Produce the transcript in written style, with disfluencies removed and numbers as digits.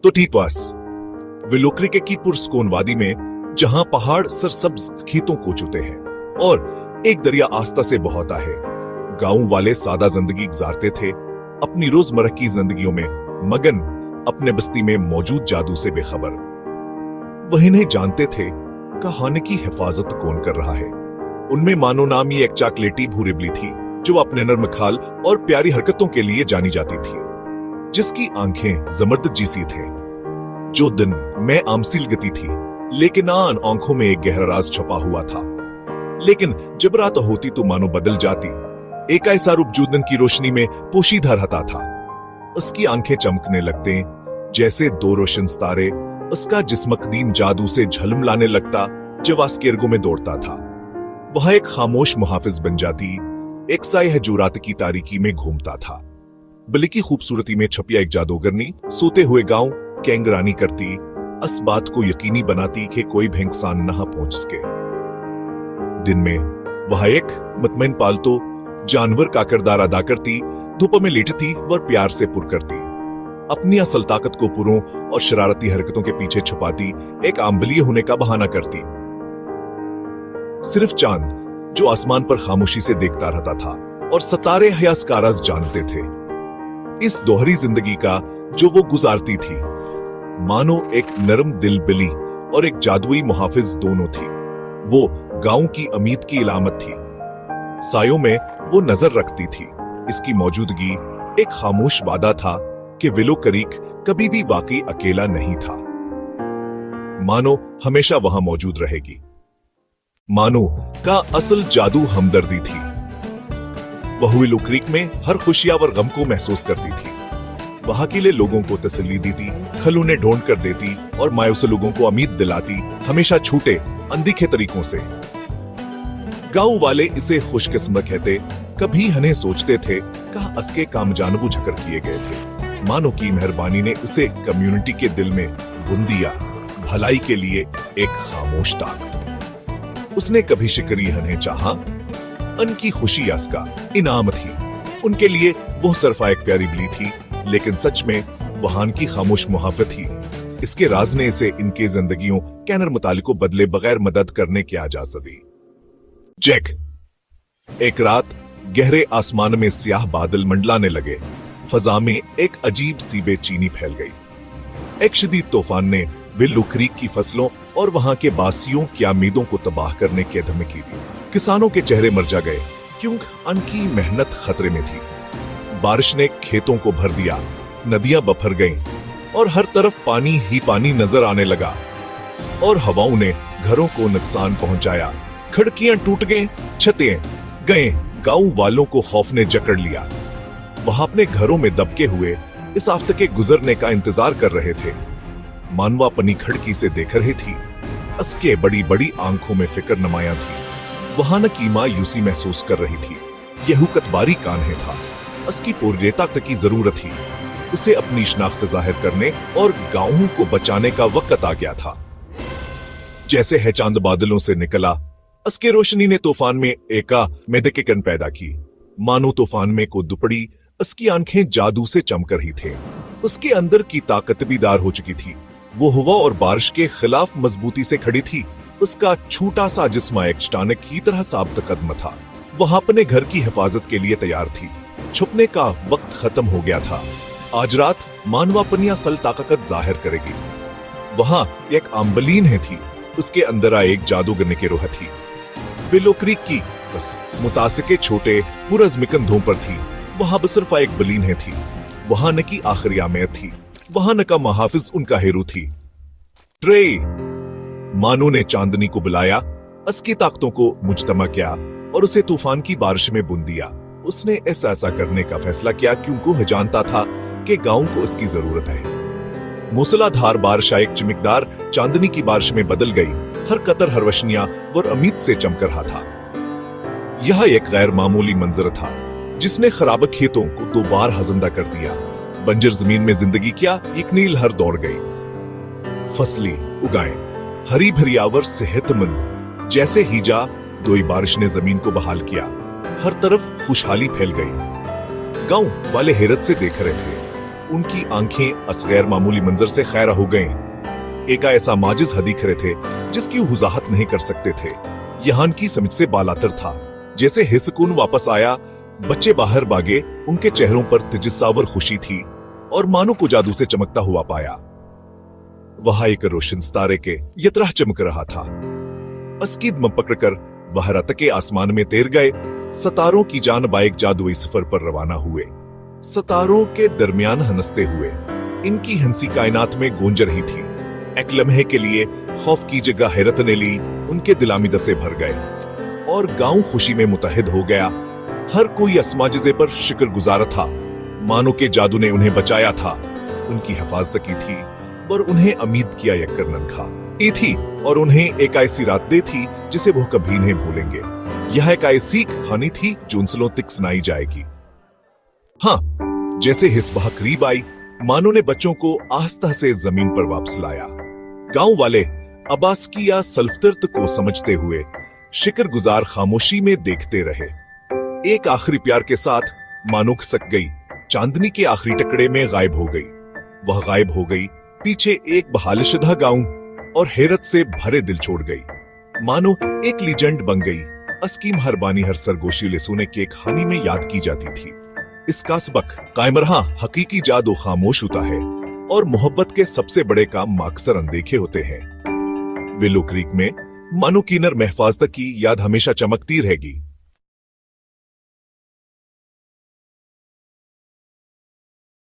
तो ठीक पास विलोक्रिके की पुरस्कोन वादी में, जहां पहाड़ सरसब्ज खेतों को चुते हैं और एक दरिया आस्था से बहता है, गांव वाले सादा जिंदगी गुजारते थे, अपनी रोजमर्रा की जिंदगियों में मगन, अपने बस्ती में मौजूद जादू से बेखबर। वही नहीं जानते थे कहानी की हिफाजत कौन कर रहा है। उनमें मानो नामी एक चॉकलेटी भूरेबली थी, जो अपने नर्म खाल और प्यारी हरकतों के लिए जानी जाती थी, जिसकी आंखें जमर्द जीसी थे, जो दिन में आमसील गति थी, लेकिन आन आंखों में एक गहरा राज छुपा हुआ था। लेकिन जब रात होती तो मानो बदल जाती, एक ऐसा रूप जो दिन की रोशनी में पोशीदा रहता था। उसकी आंखें चमकने लगते जैसे दो रोशन सितारे, उसका जिस्म कदीम जादू से झलमलाने लगता जब आस्केर्गो में दौड़ता था। वह एक खामोश मुहाफिज बन जाती, एक साया जो रात की तारीकी में घूमता था। बली की खूबसूरती में छपिया एक जादूगरनी सोते हुए गांव कैंगरानी करती, इस बात को यकीनी बनाती कि कोई भी इंसान न पहुंच सके। दिन में वह एक मुतमईन पालतू जानवर का किरदार अदा करती, धूप में लेटती और प्यार से पुर करती, अपनी असल ताकत को पुरों और शरारती हरकतों के पीछे छुपाती, एक आंबलीय होने का बहाना करती। सिर्फ चांद जो आसमान पर खामोशी से देखता रहता था और सितारे हयासकाराज जानते थे इस दोहरी जिंदगी का जो वो गुजारती थी। मानो एक नरम दिल बिली और एक जादुई मुहाफिज दोनों थी। वो गांव की उम्मीद की इलामत थी, सायों में वो नजर रखती थी। इसकी मौजूदगी एक खामोश वादा था कि विलो क्रीक कभी भी वाकई अकेला नहीं था, मानो हमेशा वहां मौजूद रहेगी। मानो का असल जादू हमदर्दी थी। वह विलो क्रीक में हर खुशियां और गम को महसूस करती थी। वहां के लिए लोगों को तसल्ली देती, खलूने ढूंढ कर देती और मायूस लोगों को उम्मीद दिलाती, हमेशा छूटे अनदिखे तरीकों से। गांव वाले इसे खुशकिस्मत कहते, कभी हने सोचते थे कहा असके काम जानबूझ कर किए गए थे। मानो की मेहरबानी ने उसे कम्युनिटी के दिल में बुन दिया, भलाई के लिए एक खामोश ताकत। उसने कभी शिकरी हने चाहा, उनकी खुशी उसका इनाम थी। उनके लिए वो सिर्फ एक प्यारी बिल्ली थी, लेकिन सच में वहां की खामोश मुहाफिज थी। इसके राज ने इसे इनके जिंदगियों कैनर मुतालिक को बदले बगैर मदद करने की इजाजत दी। जैक, एक रात गहरे आसमान में स्याह बादल मंडलाने लगे। फजा में एक अजीब सी बेचैनी फैल गई। एक शदीद तूफान ने विलो क्रीक की फसलों और वहां के बासियों की उम्मीदों को तबाह करने की धमकी दी। किसानों के चेहरे मरझा गए क्योंकि उनकी मेहनत खतरे में थी। बारिश ने खेतों को भर दिया, नदियां बफर गईं और हर तरफ पानी ही पानी नजर आने लगा। और हवाओं ने घरों को नुकसान पहुंचाया, खिड़कियां टूट गईं, छतें गए। गांव वालों को खौफ ने जकड़ लिया। वह अपने घरों में दबके हुए इस आफत के गुजरने का इंतजार कर रहे थे। मानवा अपनी खिड़की से देख रही थी, उसके बड़ी बड़ी आंखों में फिक्र नुमाया थी। वहां न की मायूसी महसूस कर रही थी, यह हुकतबारी कान्हे था। उसकी पूर्णता तक की जरूरत थी। उसे अपनी शनाख्त जाहिर करने और गांवों को बचाने का वक्त आ गया था। जैसे है चांद बादलों से निकला, उसके रोशनी ने तूफान में एका मेदकेकन पैदा की। मानो तूफान में को दुपड़ी, उसकी आंखें जादू से चमक रही थे। उसके अंदर की ताकत बीदार हो चुकी थी। वो हवा और बारिश के खिलाफ मजबूती से खड़ी थी। उसका छोटा सा जिस्म एक चट्टान की तरह साबित कदम था। वह अपने घर की हिफाजत के लिए तैयार थी। छुपने का वक्त खत्म हो गया था। आज रात मानवा अपनी असल ताकत जाहिर करेगी। वहां एक आम्बलीन है थी, उसके अंदर एक जादूगर की रूह थी। विलो क्रीक की बस मुतासिके छोटे पुरज़्म कंधों पर थी। वहां बस सिर्फ एक बलीन है थी। वहां न की आखिरी आमेद थी, वहां न का मुहाफिज उनका हेरू थी। ट्रे, मानो ने चांदनी को बुलाया, उसकी ताकतों को मुजतमा किया और उसे तूफान की बारिश में बुन दिया। उसने ऐसा करने का फैसला किया क्योंकि वह जानता था कि गांव को उसकी जरूरत है। मूसलाधार बारिश एक चमकदार चांदनी की बारिश में बदल गई। हर कतर हर रोशनियां और उम्मीद से चमक रहा था। यह एक गैर मामूली मंजर था जिसने खराब खेतों को दो बार हजंदा कर दिया। बंजर जमीन में जिंदगी क्या एक नील हर दौड़ गई। फसली उगाए हरी भरी आवर सेहतमंद जैसे हीजा दोई बारिश ने जमीन को बहाल किया। हर तरफ खुशहाली फैल गई। गांव वाले हैरत से देख रहे थे। उनकी आंखें असगैर मामूली मंजर से खैरा हो गईं। एक ऐसा माजिज हदीखरे थे जिसकी वजाहत नहीं कर सकते थे। यहाँ की समझ से बालातर था। जैसे ही सुकून वापस आया, बच्चे बाहर भागे। उनके चेहरों पर तिजस्सावर खुशी थी और मानो को जादू से चमकता हुआ पाया। वहां एक रोशन सितारे के यतराह चमक रहा था। अस्कीद में पकड़कर वह रात के आसमान में तैर गए। सितारों की जान बाइक जादुई सफर पर रवाना हुए। सितारों के दरमियान हंसते हुए इनकी हंसी कायनात में गूंज रही थी। एक लम्हे के लिए खौफ की जगह हैरत ने ली। उनके दिलामिदा से भर गए और गांव खुशी में मुतहद हो गया। हर कोई असमाजिजे पर शुक्रगुजार था। मानो के जादू ने उन्हें बचाया था, उनकी हिफाजत की थी और उन्हें उम्मीद किया यकर नंखा ई थी और उन्हें एक ऐसी रात दे थी जिसे वो कभी नहीं भूलेंगे। यह एक ऐसी कहानी थी जो उनसलों तक सुनाई जाएगी। हाँ, जैसे ही सुबह करीब आई, मानो ने बच्चों को आस्था से जमीन पर वापस लाया। गांव वाले अब्बास की या सल्फतर्त को समझते हुए शुक्रगुजार खामोशी में देखते रहे। एक आखिरी प्यार के साथ मानो खसक गई। चांदनी के आखिरी टुकड़े में गायब हो गई। वह गायब हो गई। पीछे एक बहालशुदा गांव और हैरत से भरे दिल छोड़ गई। मानो एक लीजेंड बन गई। अस्की मेहरबानी हर सरगोशी लेसुने की एक कहानी में याद की जाती थी। इसका सबक कायम रहा, हकीकी जादू खामोश होता है और मोहब्बत के सबसे बड़े काम अक्सर अनदेखे होते हैं। विलो क्रीक में मानो की नर महफाजत की याद हमेशा चमकती रहेगी।